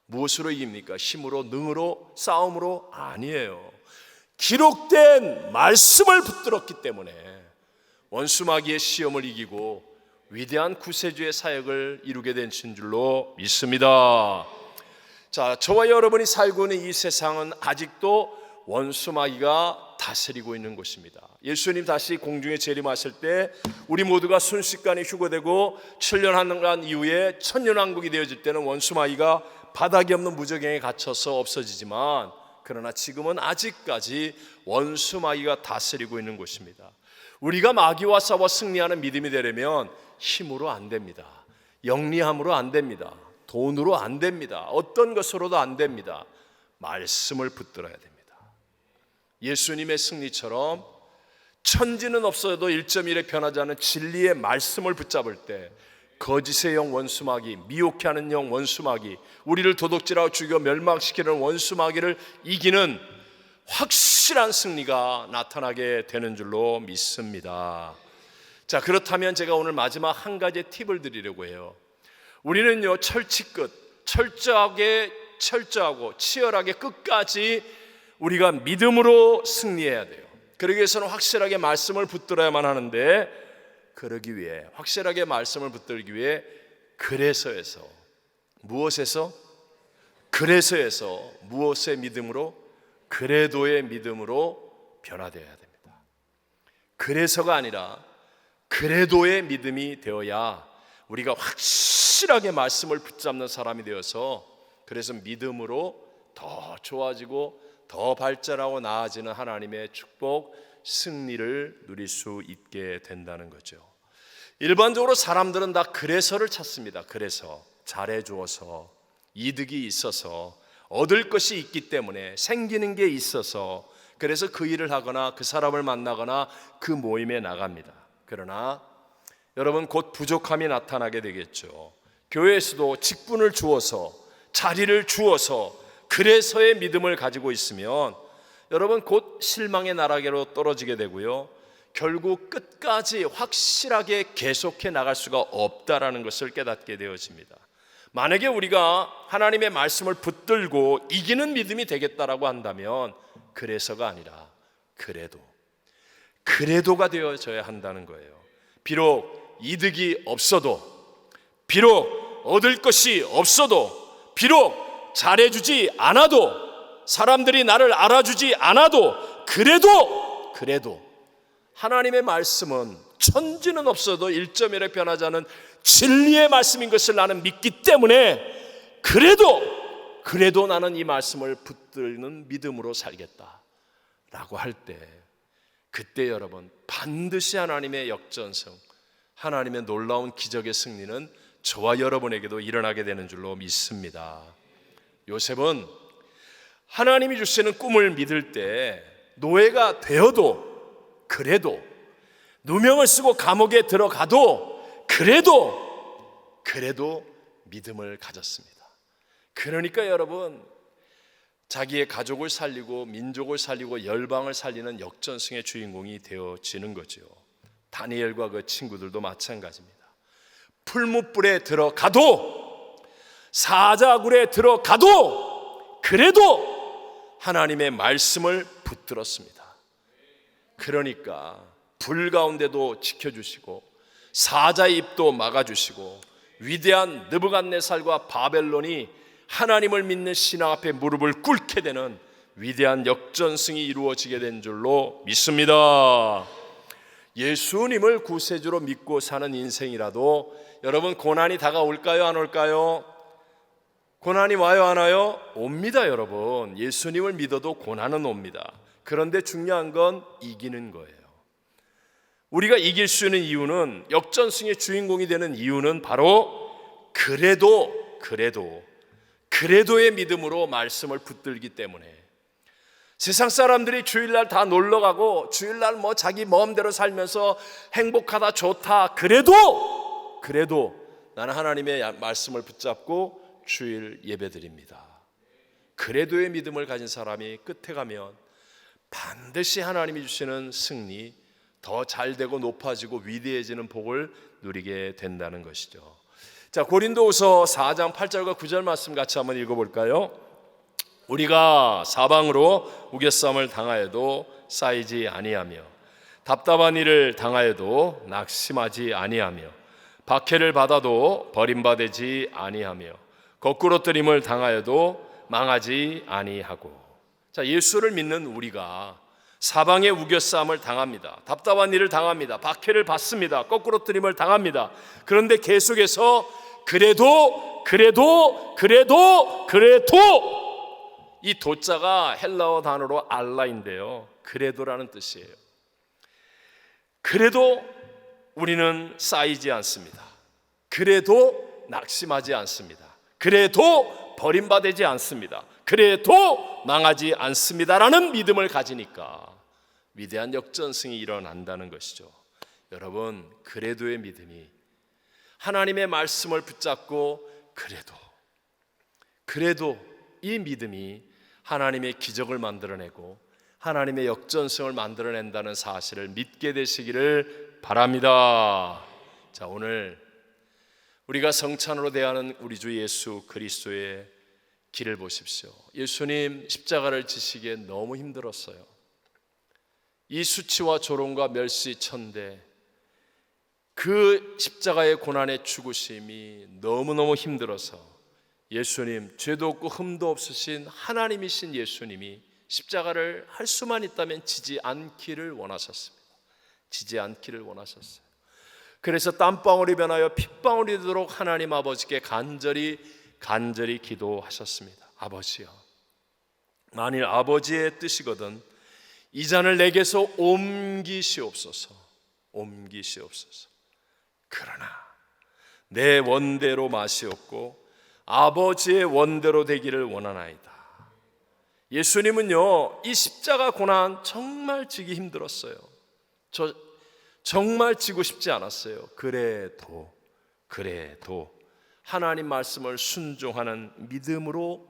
무엇으로 이깁니까? 힘으로, 능으로, 싸움으로? 아니에요. 기록된 말씀을 붙들었기 때문에 원수 마귀의 시험을 이기고 위대한 구세주의 사역을 이루게 된 줄로 믿습니다. 자, 저와 여러분이 살고 있는 이 세상은 아직도 원수 마귀가 다스리고 있는 곳입니다. 예수님 다시 공중에 재림하실 때 우리 모두가 순식간에 휴거되고 7년 한간 이후에 천년왕국이 되어질 때는 원수 마귀가 바닥이 없는 무저갱에 갇혀서 없어지지만, 그러나 지금은 아직까지 원수 마귀가 다스리고 있는 곳입니다. 우리가 마귀와 싸워 승리하는 믿음이 되려면 힘으로 안 됩니다. 영리함으로 안 됩니다. 돈으로 안 됩니다. 어떤 것으로도 안 됩니다. 말씀을 붙들어야 됩니다. 예수님의 승리처럼 천지는 없어도 1.1에 변하지 않은 진리의 말씀을 붙잡을 때 거짓의 영 원수마귀, 미혹해 하는 영 원수마귀, 우리를 도둑질하고 죽여 멸망시키는 원수마귀를 이기는 확실한 승리가 나타나게 되는 줄로 믿습니다. 자, 그렇다면 제가 오늘 마지막 한 가지 팁을 드리려고 해요. 우리는요, 철저하고 치열하게 끝까지 우리가 믿음으로 승리해야 돼요. 그러기 위해서는 확실하게 말씀을 붙들어야만 하는데, 그러기 위해 확실하게 말씀을 붙들기 위해 그래서에서 무엇에서? 그래서에서 무엇의 믿음으로? 그래도의 믿음으로 변화되어야 됩니다. 그래서가 아니라 그래도의 믿음이 되어야 우리가 확실하게 말씀을 붙잡는 사람이 되어서, 그래서 믿음으로 더 좋아지고 더 발전하고 나아지는 하나님의 축복, 승리를 누릴 수 있게 된다는 거죠. 일반적으로 사람들은 다 그래서를 찾습니다. 그래서 잘해 주어서, 이득이 있어서, 얻을 것이 있기 때문에, 생기는 게 있어서, 그래서 그 일을 하거나 그 사람을 만나거나 그 모임에 나갑니다. 그러나 여러분, 곧 부족함이 나타나게 되겠죠. 교회에서도 직분을 주어서, 자리를 주어서, 그래서의 믿음을 가지고 있으면 여러분 곧 실망의 나락으로 떨어지게 되고요, 결국 끝까지 확실하게 계속해 나갈 수가 없다라는 것을 깨닫게 되어집니다. 만약에 우리가 하나님의 말씀을 붙들고 이기는 믿음이 되겠다라고 한다면 그래서가 아니라 그래도가 되어져야 한다는 거예요. 비록 이득이 없어도, 비록 얻을 것이 없어도, 비록 잘해주지 않아도 사람들이 나를 알아주지 않아도 그래도 하나님의 말씀은 천지는 없어도 1.1에 변하지 않은 진리의 말씀인 것을 나는 믿기 때문에 그래도 나는 이 말씀을 붙들는 믿음으로 살겠다 라고 할 때, 그때 여러분 반드시 하나님의 역전성, 하나님의 놀라운 기적의 승리는 저와 여러분에게도 일어나게 되는 줄로 믿습니다. 요셉은 하나님이 주시는 꿈을 믿을 때 노예가 되어도 그래도, 누명을 쓰고 감옥에 들어가도 그래도 믿음을 가졌습니다. 그러니까 여러분, 자기의 가족을 살리고 민족을 살리고 열방을 살리는 역전승의 주인공이 되어지는 거죠. 다니엘과 그 친구들도 마찬가지입니다. 풀무불에 들어가도, 사자굴에 들어가도 그래도 하나님의 말씀을 붙들었습니다. 그러니까 불 가운데도 지켜주시고 사자의 입도 막아주시고 위대한 느부갓네살과 바벨론이 하나님을 믿는 신앙 앞에 무릎을 꿇게 되는 위대한 역전승이 이루어지게 된 줄로 믿습니다. 예수님을 구세주로 믿고 사는 인생이라도 여러분, 고난이 다가올까요? 안 올까요? 고난이 와요? 안 와요? 옵니다. 여러분, 예수님을 믿어도 고난은 옵니다. 그런데 중요한 건 이기는 거예요. 우리가 이길 수 있는 이유는, 역전승의 주인공이 되는 이유는 바로 그래도의 믿음으로 말씀을 붙들기 때문에, 세상 사람들이 주일날 다 놀러가고 주일날 뭐 자기 마음대로 살면서 행복하다 좋다 그래도 나는 하나님의 말씀을 붙잡고 주일 예배드립니다. 그래도의 믿음을 가진 사람이 끝에 가면 반드시 하나님이 주시는 승리, 더 잘되고 높아지고 위대해지는 복을 누리게 된다는 것이죠. 자, 고린도후서 4장 8절과 9절 말씀 같이 한번 읽어볼까요? 우리가 사방으로 우겨싸움을 당하여도 쌓이지 아니하며 답답한 일을 당하여도 낙심하지 아니하며 박해를 받아도 버림받지 아니하며 거꾸로 뜨림을 당하여도 망하지 아니하고. 자, 예수를 믿는 우리가 사방에 우겨싸움을 당합니다. 답답한 일을 당합니다. 박해를 받습니다. 거꾸로 뜨림을 당합니다. 그런데 계속해서 그래도 이 도자가 헬라어 단어로 알라인데요, 그래도라는 뜻이에요. 그래도 우리는 쌓이지 않습니다. 그래도 낙심하지 않습니다. 그래도 버림받지 않습니다. 그래도 망하지 않습니다라는 믿음을 가지니까 위대한 역전승이 일어난다는 것이죠. 여러분, 그래도의 믿음이, 하나님의 말씀을 붙잡고 그래도 이 믿음이 하나님의 기적을 만들어내고 하나님의 역전승을 만들어낸다는 사실을 믿게 되시기를 바랍니다. 자, 오늘 우리가 성찬으로 대하는 우리 주 예수 그리스도의 길을 보십시오. 예수님 십자가를 지시기에 너무 힘들었어요. 이 수치와 조롱과 멸시천대, 그 십자가의 고난의 죽으심이 너무너무 힘들어서 예수님, 죄도 없고 흠도 없으신 하나님이신 예수님이 십자가를 할 수만 있다면 지지 않기를 원하셨습니다. 지지 않기를 원하셨어요. 그래서 땀방울이 변하여 핏방울이 되도록 하나님 아버지께 간절히 기도하셨습니다. 아버지여, 만일 아버지의 뜻이거든 이 잔을 내게서 옮기시옵소서. 그러나 내 원대로 마시옵고 아버지의 원대로 되기를 원하나이다. 예수님은요, 이 십자가 고난 정말 지기 힘들었어요. 저 정말 지고 싶지 않았어요. 그래도 하나님 말씀을 순종하는 믿음으로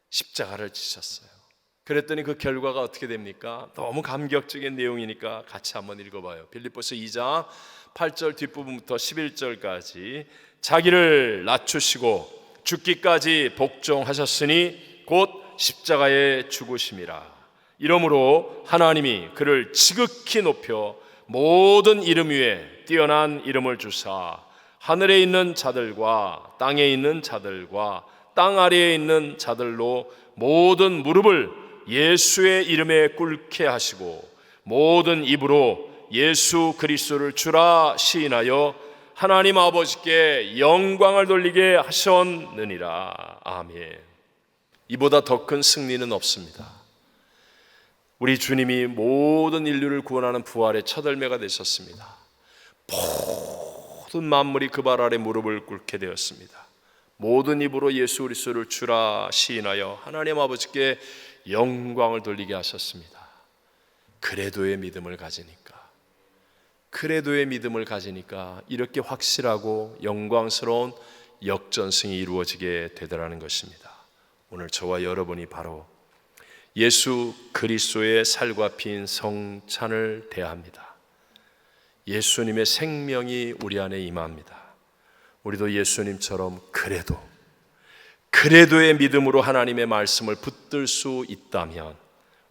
십자가를 지셨어요. 그랬더니 그 결과가 어떻게 됩니까? 너무 감격적인 내용이니까 같이 한번 읽어봐요. 빌립보서 2장 8절 뒷부분부터 11절까지. 자기를 낮추시고 죽기까지 복종하셨으니 곧 십자가에 죽으심이라. 이러므로 하나님이 그를 지극히 높여 모든 이름 위에 뛰어난 이름을 주사 하늘에 있는 자들과 땅에 있는 자들과 땅 아래에 있는 자들로 모든 무릎을 예수의 이름에 꿇게 하시고 모든 입으로 예수 그리스도를 주라 시인하여 하나님 아버지께 영광을 돌리게 하셨느니라. 아멘. 이보다 더 큰 승리는 없습니다. 우리 주님이 모든 인류를 구원하는 부활의 첫 열매가 되셨습니다. 모든 만물이 그 발 아래 무릎을 꿇게 되었습니다. 모든 입으로 예수 그리스도를 주라 시인하여 하나님 아버지께 영광을 돌리게 하셨습니다. 그래도의 믿음을 가지니까 이렇게 확실하고 영광스러운 역전승이 이루어지게 되더라는 것입니다. 오늘 저와 여러분이 바로 예수 그리스도의 살과 피인 성찬을 대합니다. 예수님의 생명이 우리 안에 임합니다. 우리도 예수님처럼 그래도의 믿음으로 하나님의 말씀을 붙들 수 있다면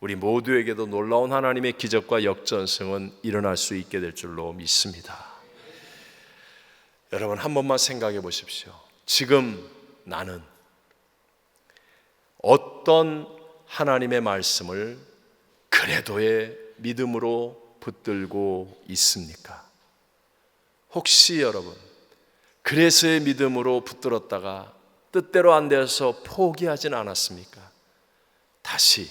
우리 모두에게도 놀라운 하나님의 기적과 역전승은 일어날 수 있게 될 줄로 믿습니다. 여러분 한 번만 생각해 보십시오. 지금 나는 어떤 하나님의 말씀을 그래도의 믿음으로 붙들고 있습니까? 혹시 여러분 그래서의 믿음으로 붙들었다가 뜻대로 안 돼서 포기하진 않았습니까? 다시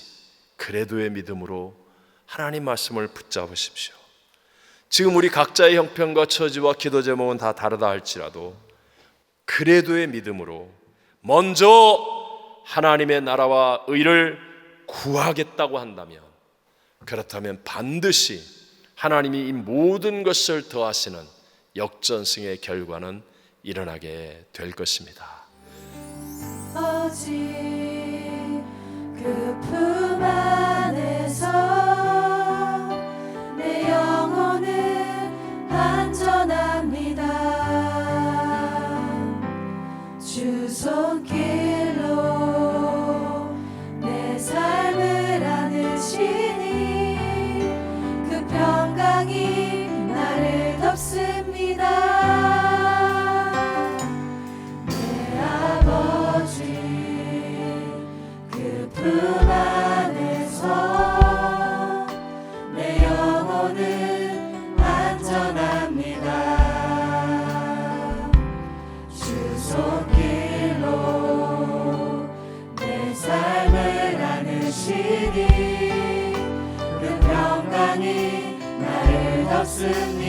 그래도의 믿음으로 하나님 말씀을 붙잡으십시오. 지금 우리 각자의 형편과 처지와 기도 제목은 다 다르다 할지라도 그래도의 믿음으로 먼저 하나님의 나라와 의를 구하겠다고 한다면, 그렇다면 반드시 하나님이 이 모든 것을 더하시는 역전승의 결과는 일어나게 될 것입니다. 오직 그 품 안에서 내 영혼은 안전합니다. 주 손길로 내 삶을 안으시니 그 평강이 나를 덮습니다. 품 안에서 내 영혼은 안전합니다. 주 손길로 내 삶을 안으시니 그 평강이 나를 덮습니다.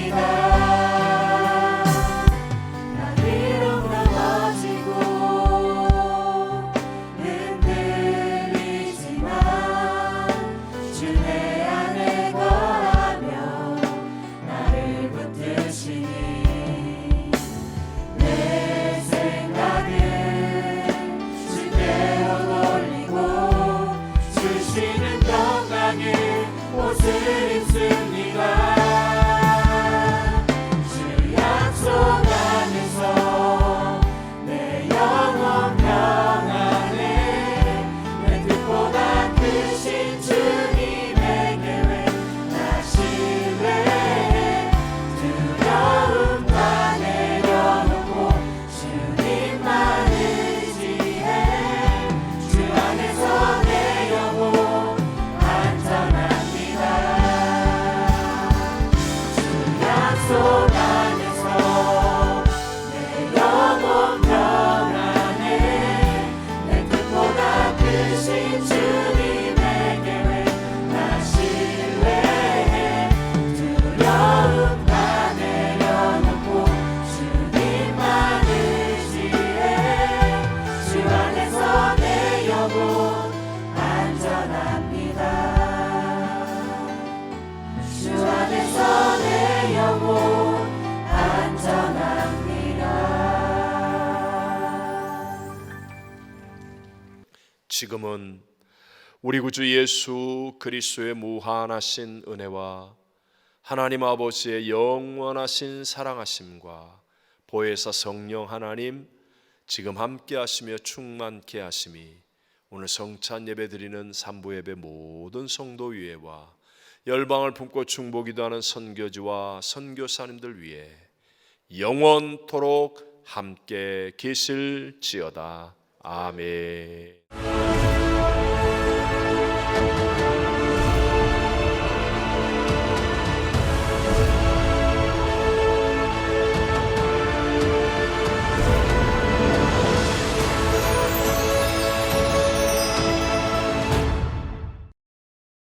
지금은 우리 구주 예수 그리스도의 무한하신 은혜와 하나님 아버지의 영원하신 사랑하심과 보혜사 성령 하나님 지금 함께 하시며 충만케 하심이 오늘 성찬 예배 드리는 삼부 예배 모든 성도 위에와 열방을 품고 중보기도하는 선교지와 선교사님들 위에 영원토록 함께 계실지어다. 아멘.